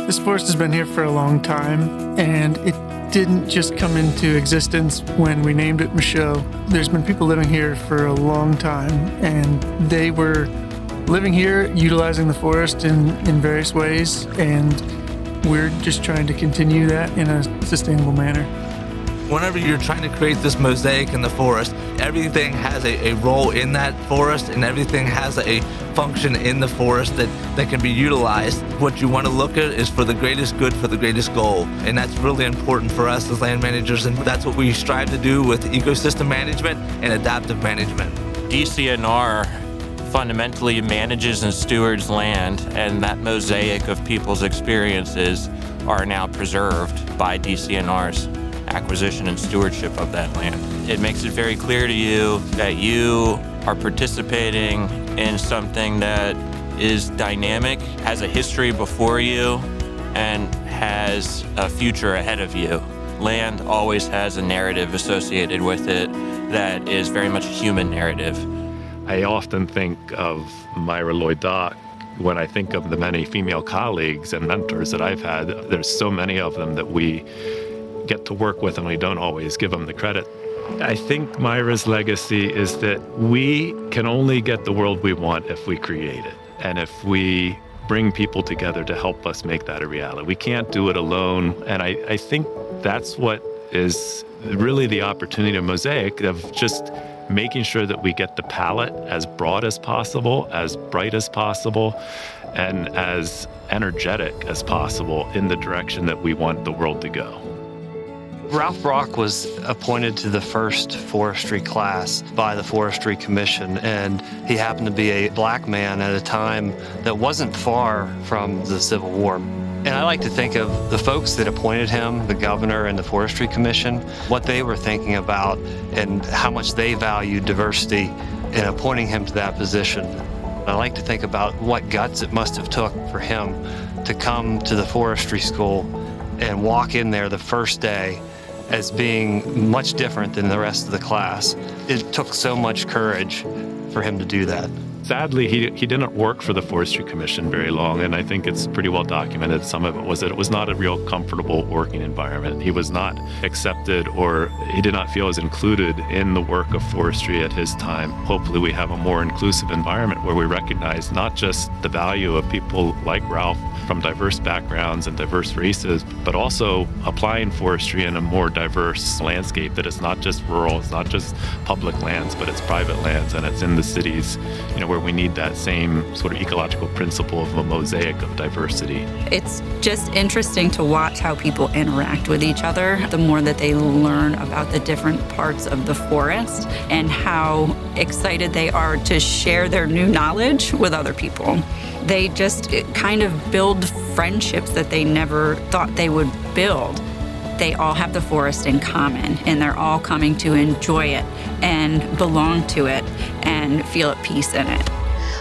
This forest has been here for a long time, and it didn't just come into existence when we named it Michaud. There's been people living here for a long time, and they were living here, utilizing the forest in various ways, and we're just trying to continue that in a sustainable manner. Whenever you're trying to create this mosaic in the forest, everything has a role in that forest, and everything has a function in the forest that can be utilized. What you want to look at is for the greatest good, for the greatest goal. And that's really important for us as land managers, and that's what we strive to do with ecosystem management and adaptive management. DCNR fundamentally manages and stewards land, and that mosaic of people's experiences are now preserved by DCNR's acquisition and stewardship of that land. It makes it very clear to you that you are participating in something that is dynamic, has a history before you, and has a future ahead of you. Land always has a narrative associated with it that is very much a human narrative. I often think of Myra Lloyd-Dock when I think of the many female colleagues and mentors that I've had. There's so many of them that we get to work with, and we don't always give them the credit. I think Myra's legacy is that we can only get the world we want if we create it, and if we bring people together to help us make that a reality. We can't do it alone, and I think that's what is really the opportunity of Mosaic, of just making sure that we get the palette as broad as possible, as bright as possible, and as energetic as possible in the direction that we want the world to go. Ralph Brock was appointed to the first forestry class by the Forestry Commission, and he happened to be a black man at a time that wasn't far from the Civil War. And I like to think of the folks that appointed him, the governor and the Forestry Commission, what they were thinking about and how much they valued diversity in appointing him to that position. I like to think about what guts it must have took for him to come to the forestry school and walk in there the first day as being much different than the rest of the class. It took so much courage for him to do that. Sadly, he didn't work for the Forestry Commission very long, and I think it's pretty well documented. Some of it was that it was not a real comfortable working environment. He was not accepted, or he did not feel as included in the work of forestry at his time. Hopefully we have a more inclusive environment where we recognize not just the value of people like Ralph from diverse backgrounds and diverse races, but also applying forestry in a more diverse landscape, that it's not just rural, it's not just public lands, but it's private lands, and it's in the cities, where we need that same sort of ecological principle of a mosaic of diversity. It's just interesting to watch how people interact with each other, the more that they learn about the different parts of the forest and how excited they are to share their new knowledge with other people. They just kind of build friendships that they never thought they would build. They all have the forest in common, and they're all coming to enjoy it and belong to it and feel at peace in it.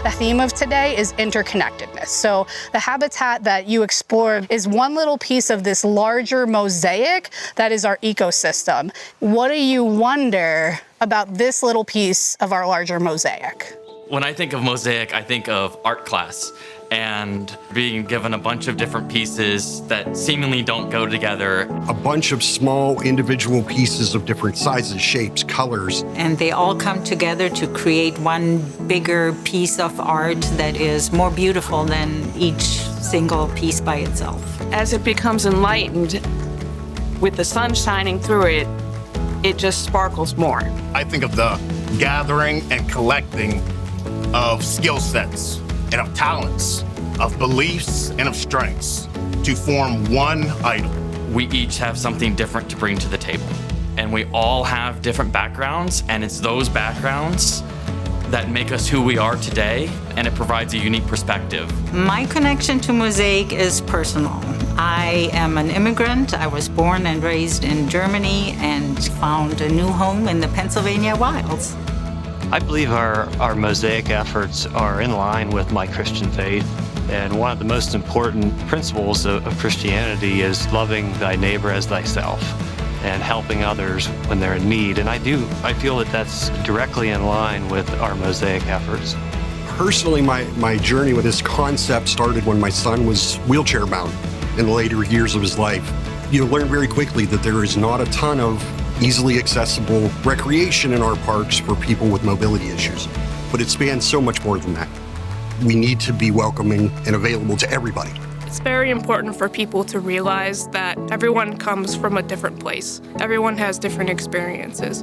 The theme of today is interconnectedness. So the habitat that you explored is one little piece of this larger mosaic that is our ecosystem. What do you wonder about this little piece of our larger mosaic? When I think of mosaic, I think of art class and being given a bunch of different pieces that seemingly don't go together. A bunch of small individual pieces of different sizes, shapes, colors. And they all come together to create one bigger piece of art that is more beautiful than each single piece by itself. As it becomes enlightened, with the sun shining through it, it just sparkles more. I think of the gathering and collecting of skill sets and of talents, of beliefs and of strengths to form one idol. We each have something different to bring to the table, and we all have different backgrounds, and it's those backgrounds that make us who we are today, and it provides a unique perspective. My connection to Mosaic is personal. I am an immigrant. I was born and raised in Germany and found a new home in the Pennsylvania wilds. I believe our Mosaic efforts are in line with my Christian faith. And one of the most important principles of Christianity is loving thy neighbor as thyself and helping others when they're in need. And I feel that that's directly in line with our Mosaic efforts. Personally, my journey with this concept started when my son was wheelchair bound. in the later years of his life, you learn very quickly that there is not a ton of easily accessible recreation in our parks for people with mobility issues. But it spans so much more than that. We need to be welcoming and available to everybody. It's very important for people to realize that everyone comes from a different place. Everyone has different experiences.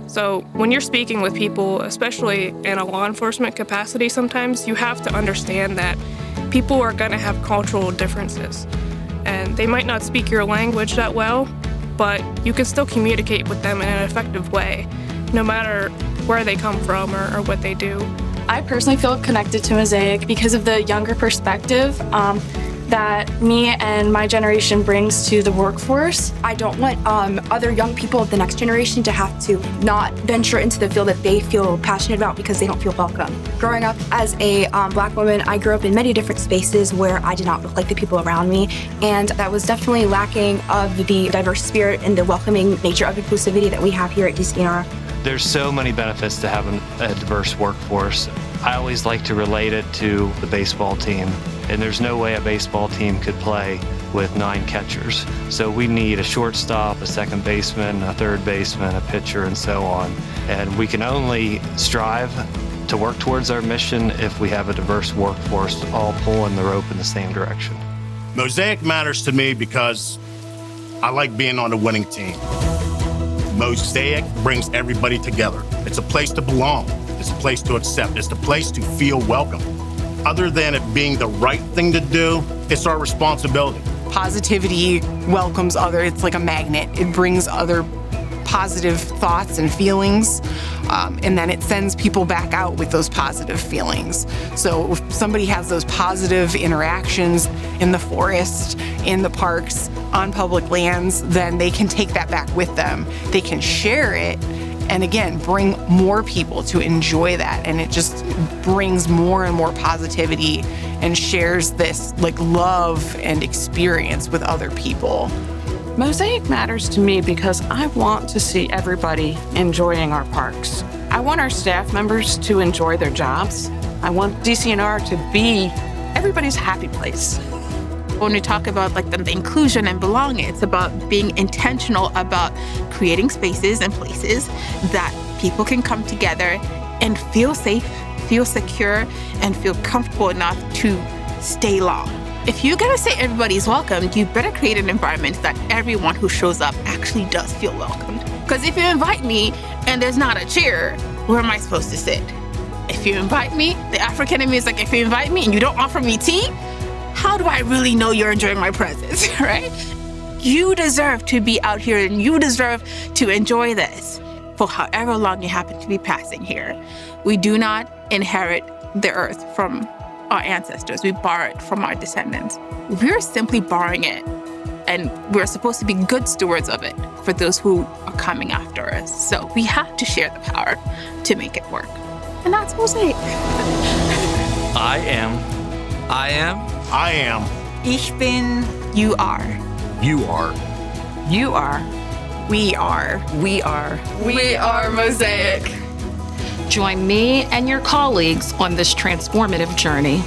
So when you're speaking with people, especially in a law enforcement capacity, sometimes you have to understand that people are going to have cultural differences. And they might not speak your language that well, but you can still communicate with them in an effective way, no matter where they come from or what they do. I personally feel connected to Mosaic because of the younger perspective that me and my generation brings to the workforce. I don't want other young people of the next generation to have to not venture into the field that they feel passionate about because they don't feel welcome. Growing up as a Black woman, I grew up in many different spaces where I did not look like the people around me, and that was definitely lacking of the diverse spirit and the welcoming nature of inclusivity that we have here at DCNR. There's so many benefits to having a diverse workforce. I always like to relate it to the baseball team. And there's no way a baseball team could play with 9 catchers. So we need a shortstop, a second baseman, a third baseman, a pitcher, and so on. And we can only strive to work towards our mission if we have a diverse workforce all pulling the rope in the same direction. Mosaic matters to me because I like being on a winning team. Mosaic brings everybody together. It's a place to belong. It's a place to accept. It's a place to feel welcome. Other than it being the right thing to do, it's our responsibility. Positivity welcomes others. It's like a magnet. It brings other positive thoughts and feelings, and then it sends people back out with those positive feelings. So if somebody has those positive interactions in the forest, in the parks, on public lands, then they can take that back with them. They can share it, and again, bring more people to enjoy that. And it just brings more and more positivity and shares this like love and experience with other people. Mosaic matters to me because I want to see everybody enjoying our parks. I want our staff members to enjoy their jobs. I want DCNR to be everybody's happy place. When we talk about like the inclusion and belonging, it's about being intentional about creating spaces and places that people can come together and feel safe, feel secure, and feel comfortable enough to stay long. If you're gonna say everybody's welcome, you better create an environment that everyone who shows up actually does feel welcomed. Because if you invite me and there's not a chair, where am I supposed to sit? If you invite me, the African in me is like, if you invite me and you don't offer me tea, how do I really know you're enjoying my presence, right? You deserve to be out here and you deserve to enjoy this for however long you happen to be passing here. We do not inherit the earth from our ancestors. We borrow it from our descendants. We're simply borrowing it, and we're supposed to be good stewards of it for those who are coming after us. So we have to share the power to make it work. And that's Mosaic. I am. I am. Ich bin. You are. You are. You are. We are. We are. We are Mosaic. Join me and your colleagues on this transformative journey.